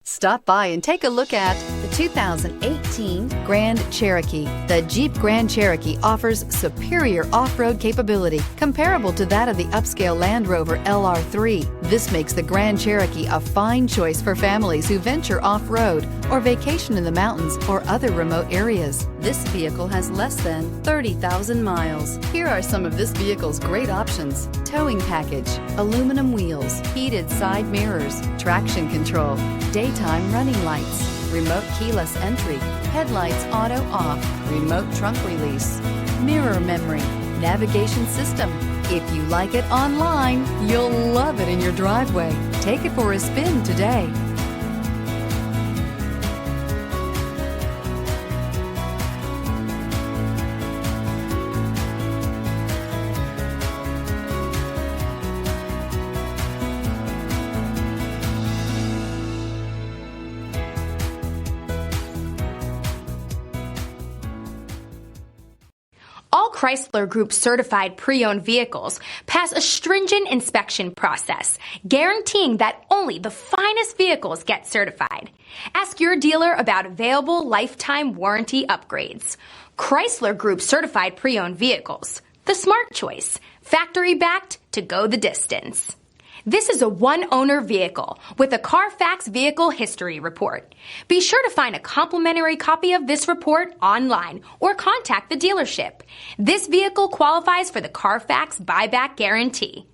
Stop by and take a look at the 2018 Grand Cherokee. The Jeep Grand Cherokee offers superior off-road capability comparable to that of the upscale Land Rover LR3. This makes the Grand Cherokee a fine choice for families who venture off-road or vacation in the mountains or other remote areas. This vehicle has less than 30,000 miles. Here are some of this vehicle's great options: towing package, aluminum wheels, heated side mirrors, traction control, daytime running lights, remote keyless entry, headlights auto off, remote trunk release, mirror memory, navigation system. If you like it online, you'll love it in your driveway. Take it for a spin today. All Chrysler Group certified pre-owned vehicles pass a stringent inspection process, guaranteeing that only the finest vehicles get certified. Ask your dealer about available lifetime warranty upgrades. Chrysler Group certified pre-owned vehicles, the smart choice, factory backed to go the distance. This is a one-owner vehicle with a CarFax Vehicle History Report. Be sure to find a complimentary copy of this report online or contact the dealership. This vehicle qualifies for the CarFax Buyback Guarantee.